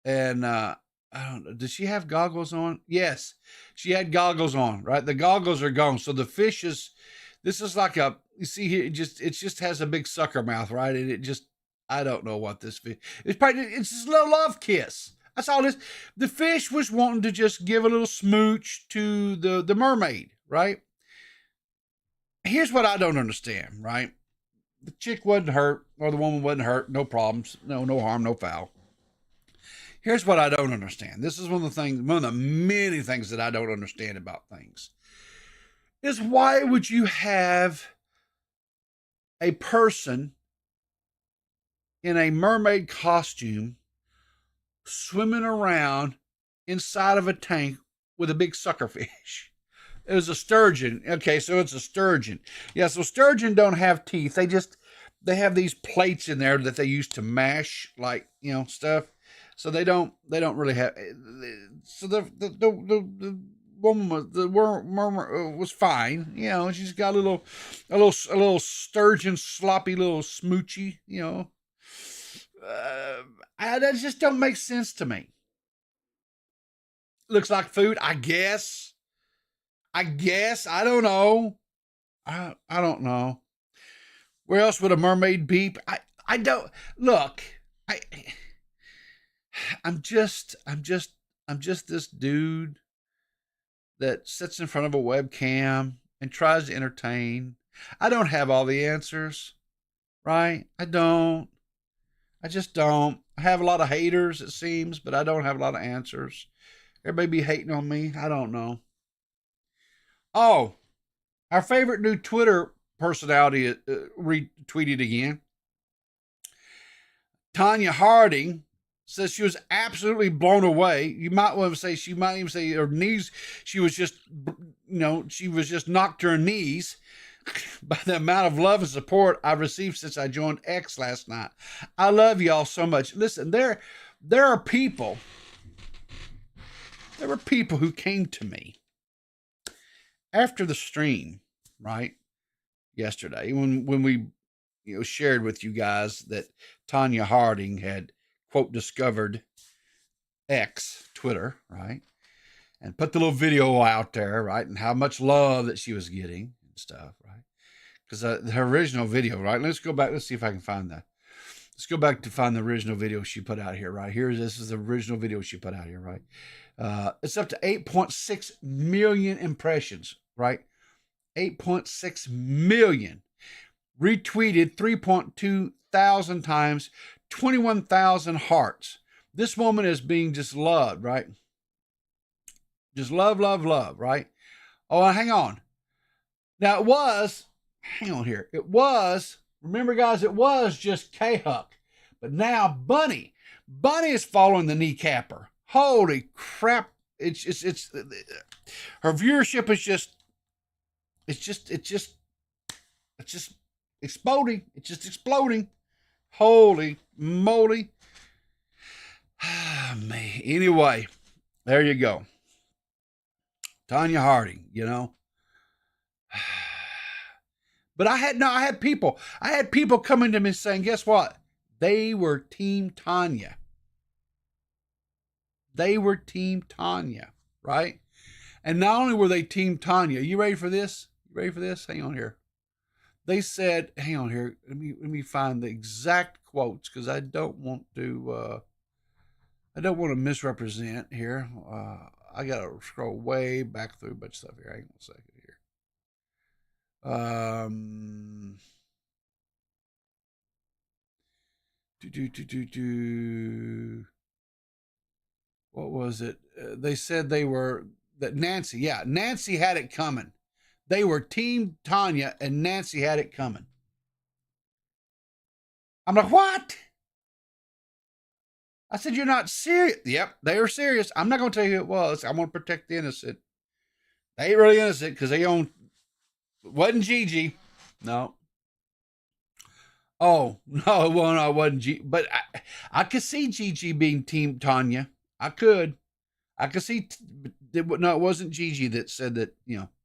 and I don't know. Did she have goggles on? Yes, she had goggles on. Right, the goggles are gone. So the fish is. This is like you see here. It just has a big sucker mouth, right? And it just. I don't know what this fish. It's just a little love kiss. That's all this. The fish was wanting to just give a little smooch to the mermaid, right? Here's what I don't understand, right? The chick wasn't hurt, or the woman wasn't hurt. No problems. No harm, no foul. Here's what I don't understand. This is one of the many things that I don't understand about things. Is why would you have a person in a mermaid costume swimming around inside of a tank with a big sucker fish? It was a sturgeon. Okay, so it's a sturgeon. Yeah, so sturgeon don't have teeth. They have these plates in there that they use to mash, like, stuff. So they don't really have. So the woman was fine. She's got a little sturgeon, sloppy little smoochy. That just don't make sense to me. Looks like food, I guess. I don't know. I don't know. Where else would a mermaid be? I don't look. I'm just this dude that sits in front of a webcam and tries to entertain. I don't have all the answers, right? I just don't. I have a lot of haters, it seems, but I don't have a lot of answers. Everybody be hating on me. I don't know. Oh, our favorite new Twitter personality retweeted again. Tanya Harding says she was absolutely blown away. You might want to say, she might even say her knees, she was just knocked to her knees by the amount of love and support I've received since I joined X last night. I love y'all so much. Listen, there were people who came to me after the stream, right? Yesterday, when we shared with you guys that Tanya Harding had, quote, discovered X, Twitter, right? And put the little video out there, right? And how much love that she was getting and stuff, right? Because her original video, right? Let's go back. Let's see if I can find that. Let's go back to find the original video she put out here, right? This is the original video she put out here, right? It's up to 8.6 million impressions, right? 8.6 million. Retweeted 3.2 thousand times, 21,000 hearts. This woman is being just loved, right? Just love, right? Oh, hang on. Now hang on here. Remember guys, it was just K-Huck. But now Bunny is following the kneecapper. Holy crap. It's her viewership is just exploding. It's just exploding. Holy moly. Man. Anyway, there you go. Tanya Harding, But I had people coming to me saying, guess what? They were Team Tanya. Right? And not only were they Team Tanya, you ready for this? Hang on here. They said, hang on here. Let me find the exact quotes because I don't want to misrepresent here. I gotta scroll way back through a bunch of stuff here. Hang on a second here. What was it? They said that Nancy had it coming. They were Team Tanya and Nancy had it coming. I'm like, what? I said, you're not serious. Yep, they were serious. I'm not going to tell you who it was. I want to protect the innocent. They ain't really innocent because they own. Wasn't Gigi. No. Oh, no, it wasn't Gigi. But I could see Gigi being Team Tanya. I could see. No, it wasn't Gigi that said that,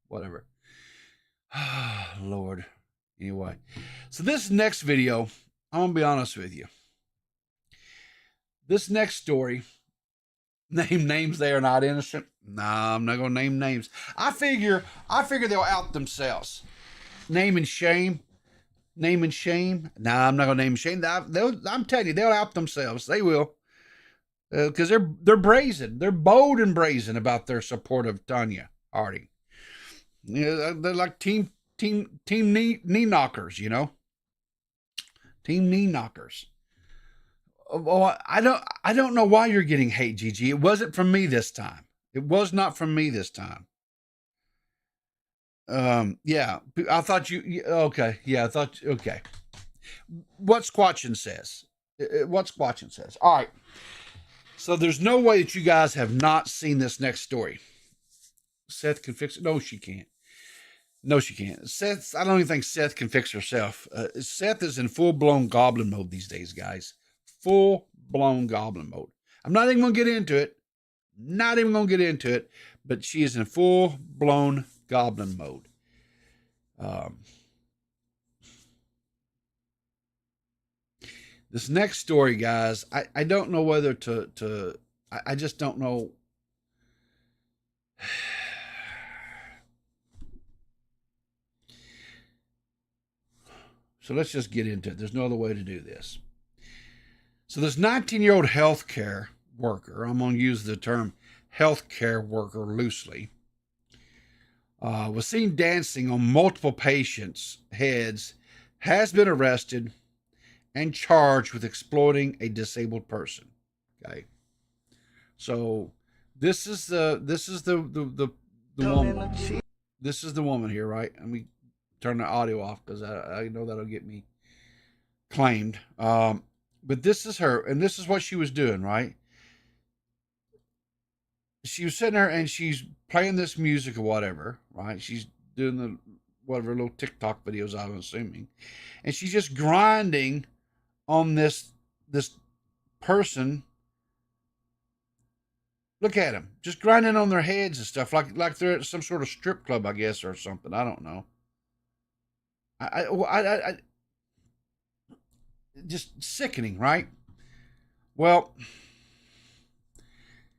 whatever. Lord. Anyway. So this next video, I'm going to be honest with you. This next story, name names they are not innocent. Nah, I'm not going to name names. I figure they'll out themselves. Name and shame. Name and shame? Nah, I'm not gonna name and shame. I'm telling you, they'll out themselves. They will, because they're brazen. They're bold and brazen about their support of Tanya Harding. They're like team knee knockers. Team knee knockers. Oh, I don't know why you're getting hate, Gigi. It wasn't from me this time. It was not from me this time. Yeah, I thought okay. Yeah, I thought, okay. What Squatchin says. What Squatchin says. All right. So there's no way that you guys have not seen this next story. Seth can fix it. No, she can't. No, she can't. I don't even think Seth can fix herself. Seth is in full-blown goblin mode these days, guys. Full-blown goblin mode. I'm not even going to get into it. Not even going to get into it. But she is in full-blown goblin mode. This next story, guys, I don't know whether I just don't know. So let's just get into it. There's no other way to do this. So this 19-year-old healthcare worker, I'm going to use the term healthcare worker loosely, was seen dancing on multiple patients' heads, has been arrested and charged with exploiting a disabled person. Okay. So this is the woman. This is the woman here, right? Let me turn the audio off because I know that'll get me claimed. But this is her, and this is what she was doing, right? She was sitting there and she's playing this music or whatever, right? She's doing the whatever little TikTok videos, I'm assuming, and she's just grinding on this person. Look at them, just grinding on their heads and stuff, like they're at some sort of strip club, I guess, or something. I don't know. I just sickening, right? Well,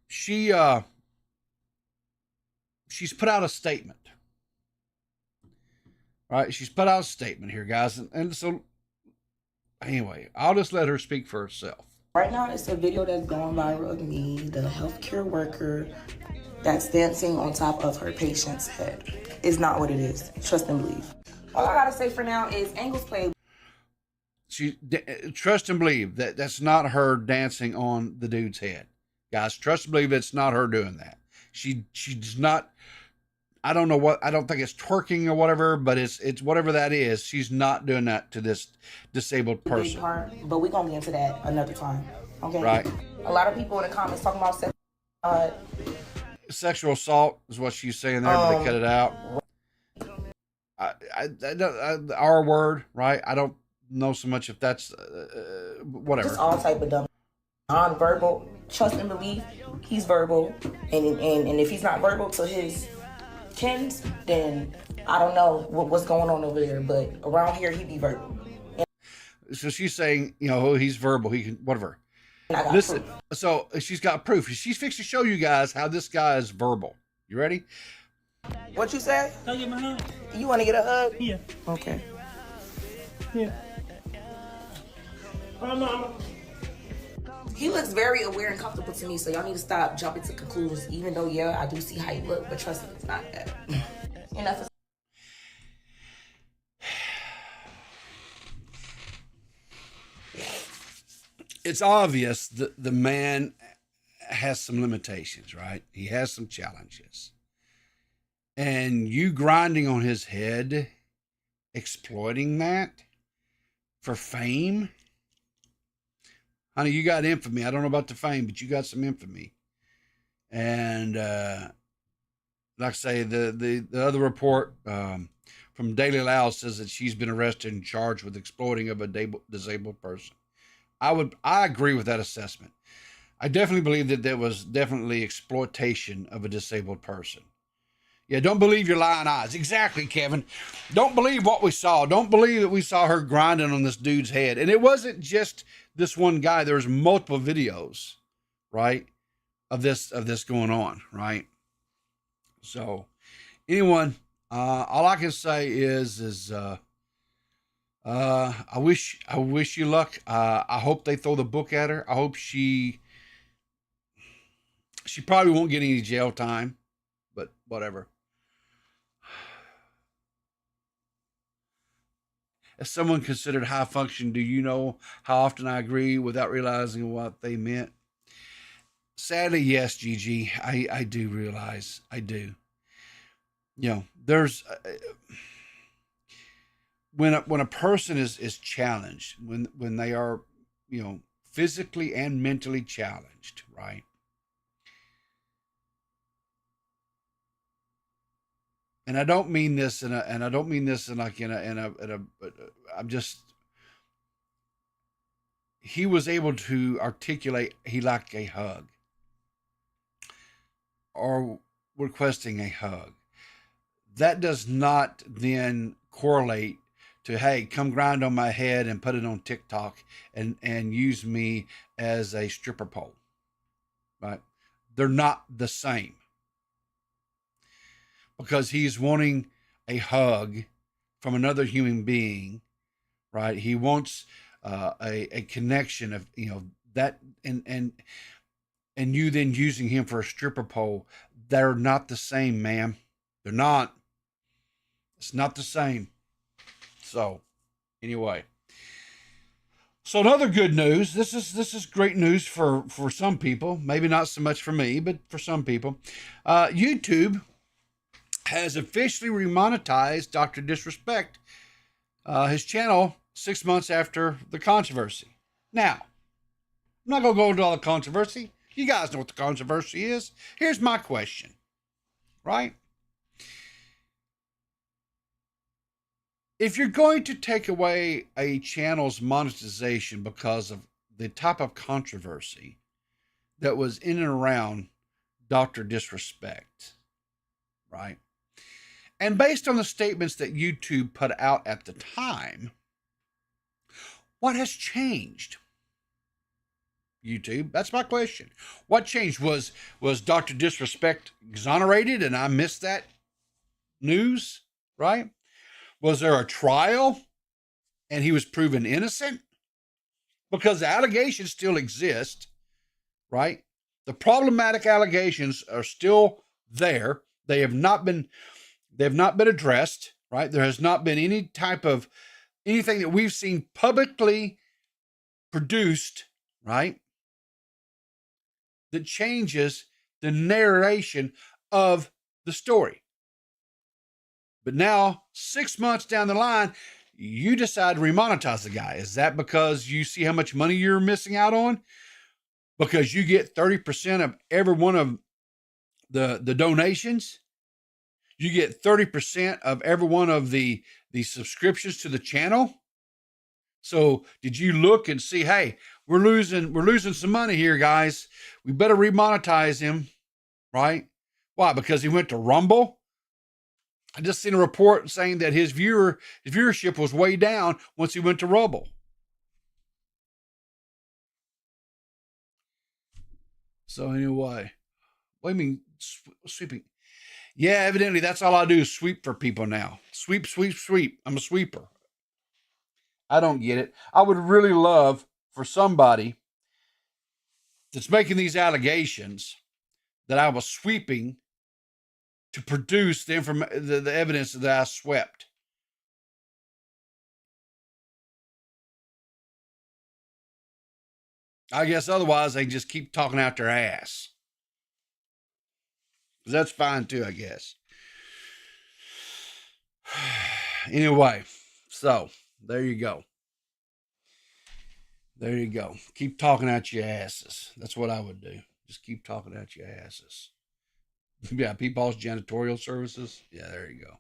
she's put out a statement, right? She's put out a statement here, guys, and so anyway, I'll just let her speak for herself. Right now, it's a video that's going viral of me, the healthcare worker that's dancing on top of her patient's head. It's not what it is. Trust and believe. All I gotta say for now is Angles play. Trust and believe that's not her dancing on the dude's head, guys. Trust and believe it's not her doing that. She's not. I don't know what. I don't think it's twerking or whatever, but it's whatever that is. She's not doing that to this disabled person. But we're gonna get into that another time. Okay. Right. A lot of people in the comments talking about sexual assault is what she's saying there, but they cut it out. The R word, right? I don't know so much if that's whatever. Just all type of dumb, non-verbal. Trust and believe. He's verbal, and if he's not verbal to his kins, then I don't know what's going on over there. But around here, he be verbal. So she's saying, he's verbal. He can whatever. Listen, so she's got proof. She's fixed to show you guys how this guy is verbal. You ready? What you say? Can I get my hug? You want to get a hug? Yeah. Okay. Yeah. Oh, He looks very aware and comfortable to me, so y'all need to stop jumping to conclusions. Even though, yeah, I do see how you look, but trust me, it's not that. Enough. It's obvious that the man has some limitations, right? He has some challenges. And you grinding on his head, exploiting that for fame. Honey, you got infamy. I don't know about the fame, but you got some infamy. And like I say, the other report from Daily Loud says that she's been arrested and charged with exploiting of a disabled person. I agree with that assessment. I definitely believe that there was definitely exploitation of a disabled person. Yeah, don't believe your lying eyes. Exactly, Kevin. Don't believe what we saw. Don't believe that we saw her grinding on this dude's head. And it wasn't just this one guy. There was multiple videos, right, of this going on, right? So, anyone, all I can say is I wish you luck. I hope they throw the book at her. I hope she probably won't get any jail time, but whatever. As someone considered high function, do you know how often I agree without realizing what they meant? Sadly, yes, Gigi, I do realize. I do. You know, there's when a person is challenged, when they are, you know, physically and mentally challenged, right? And I don't mean this in I'm just, he was able to articulate he liked a hug or requesting a hug. That does not then correlate to, hey, come grind on my head and put it on TikTok and use me as a stripper pole, right? They're not the same. Because he's wanting a hug from another human being, right? He wants a connection of, you know, that, and you then using him for a stripper pole. They're not the same, ma'am. They're not. It's not the same. So, anyway. So another good news. This is great news for some people. Maybe not so much for me, but for some people. YouTube has officially remonetized Dr. Disrespect, his channel, 6 months after the controversy. Now, I'm not going to go into all the controversy. You guys know what the controversy is. Here's my question, right? If you're going to take away a channel's monetization because of the type of controversy that was in and around Dr. Disrespect, right? And based on the statements that YouTube put out at the time, what has changed? YouTube, that's my question. What changed? Was Dr. Disrespect exonerated and I missed that news, right? Was there a trial and he was proven innocent? Because the allegations still exist, right? The problematic allegations are still there. They have not been addressed, right? There has not been any type of anything that we've seen publicly produced, right, that changes the narration of the story. But now, 6 months down the line, you decide to remonetize the guy. Is that because you see how much money you're missing out on? Because you get 30% of every one of the donations? You get 30% of every one of the subscriptions to the channel. So did you look and see, hey, we're losing some money here, guys. We better remonetize him, right? Why? Because he went to Rumble? I just seen a report saying that his viewership was way down once he went to Rumble. So anyway, what do you mean sweeping? Yeah, evidently that's all I do is sweep for people now. Sweep, sweep, sweep. I'm a sweeper. I don't get it. I would really love for somebody that's making these allegations that I was sweeping to produce the evidence that I swept. I guess otherwise they just keep talking out their ass. That's fine too, I guess. Anyway, so there you go. There you go. Keep talking out your asses. That's what I would do. Just keep talking out your asses. Yeah, Peepaw's janitorial services. Yeah, there you go.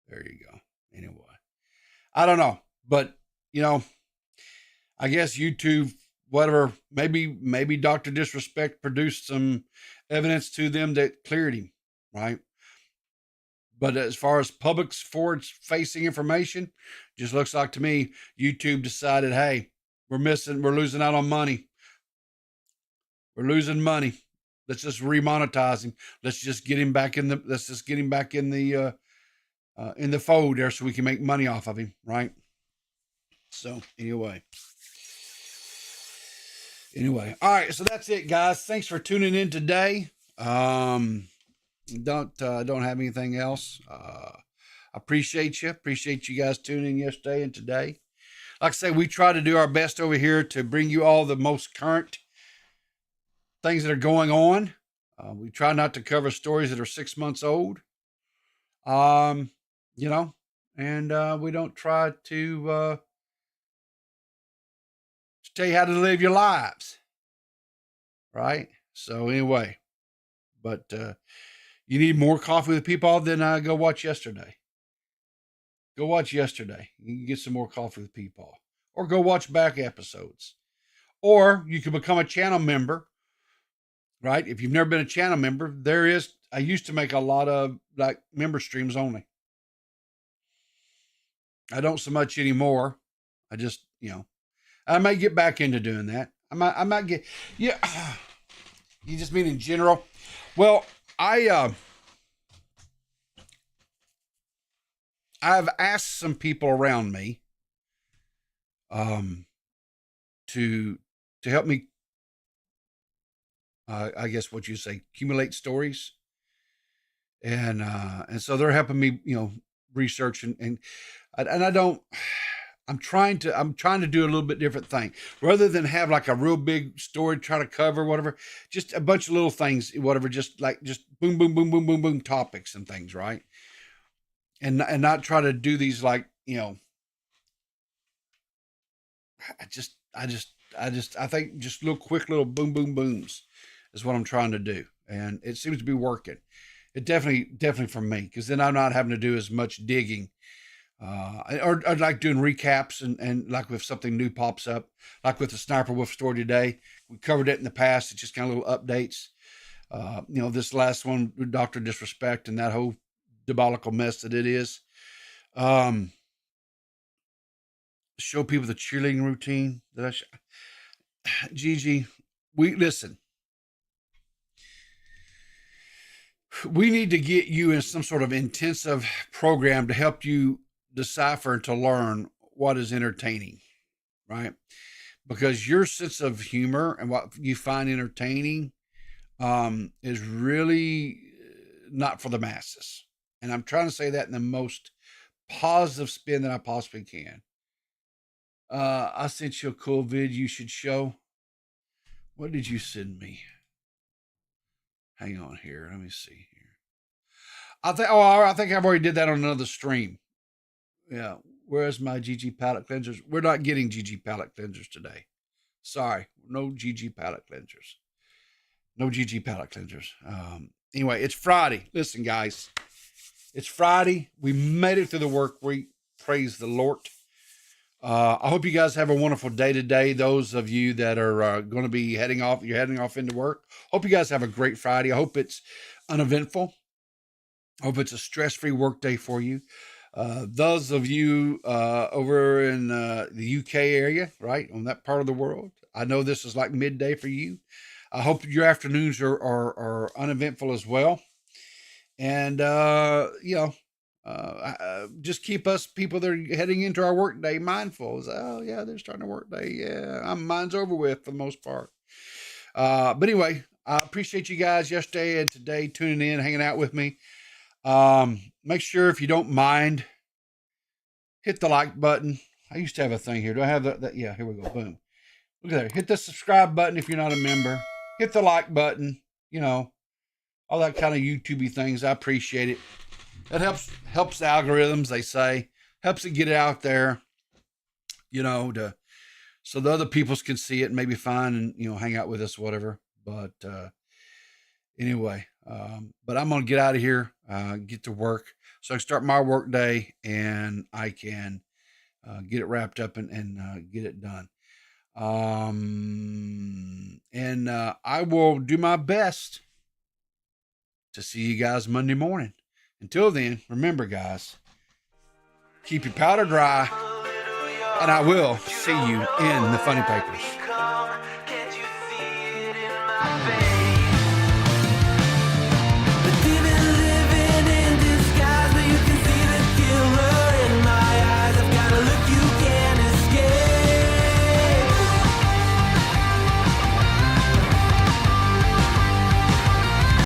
There you go. Anyway, I don't know, but you know, I guess YouTube, whatever, maybe Dr. Disrespect produced some evidence to them that cleared him, right? But as far as public's forward-facing information, just looks like to me, YouTube decided, hey, we're losing out on money. We're losing money. Let's just remonetize him. Let's just get him back in the fold there so we can make money off of him, right? So anyway. All right. So that's it, guys. Thanks for tuning in today. Don't have anything else. Appreciate you. Appreciate you guys tuning in yesterday and today. Like I say, we try to do our best over here to bring you all the most current things that are going on. We try not to cover stories that are 6 months old. And we don't try to tell you how to live your lives. Right? So anyway, but you need more coffee with people, then go watch yesterday. Go watch yesterday. You can get some more coffee with people. Or go watch back episodes. Or you can become a channel member. Right? If you've never been a channel member, I used to make a lot of like member streams only. I don't so much anymore. I just, I might get back into doing that. I might get, yeah. You just mean in general? Well, I've asked some people around me, to help me, I guess what you say, accumulate stories. And so they're helping me, research and I'm trying to do a little bit different thing rather than have like a real big story, try to cover whatever, just a bunch of little things, whatever, just boom, boom, boom, boom, boom, boom topics and things. Right. And not try to do these like, I think just little quick little boom, boom, booms is what I'm trying to do. And it seems to be working. It definitely for me, because then I'm not having to do as much digging. Or like doing recaps and like if something new pops up, like with the Sniper Wolf story today, we covered it in the past. It's just kind of little updates. This last one, Dr. Disrespect and that whole diabolical mess that it is. Show people the cheerleading routine that Gigi, listen. We need to get you in some sort of intensive program to help you decipher and to learn what is entertaining, right? Because your sense of humor and what you find entertaining is really not for the masses. And I'm trying to say that in the most positive spin that I possibly can. I sent you a cool vid you should show. What did you send me? Hang on here. Let me see here. I think I've already did that on another stream. Yeah. Where's my GG palette cleansers? We're not getting GG palette cleansers today. Sorry. No GG palette cleansers. No GG palette cleansers. Anyway, it's Friday. Listen, guys. It's Friday. We made it through the work week. Praise the Lord. I hope you guys have a wonderful day today. Those of you that are going to be heading off into work. Hope you guys have a great Friday. I hope it's uneventful. I hope it's a stress-free work day for you. Those of you over in the UK area, right, on that part of the world, I know this is like midday for you. I hope your afternoons are uneventful as well. And, just keep us people that are heading into our work day mindful. Oh yeah, they're starting a work day. Yeah, mine's over with for the most part. But anyway, I appreciate you guys yesterday and today tuning in, hanging out with me. Make sure, if you don't mind, hit the like button. I used to have a thing here. Do I have that? Yeah, here we go. Boom. Look at that. Hit the subscribe button if you're not a member. Hit the like button. All that kind of YouTubey things. I appreciate it. That helps the algorithms, they say. Helps it get it out there, so the other peoples can see it and maybe find and, hang out with us, whatever. But anyway, but I'm going to get out of here, get to work so I can start my work day and I can get it wrapped up and get it done. And I will do my best to see you guys Monday morning. Until then, remember, guys, keep your powder dry, and I will see you in the funny papers.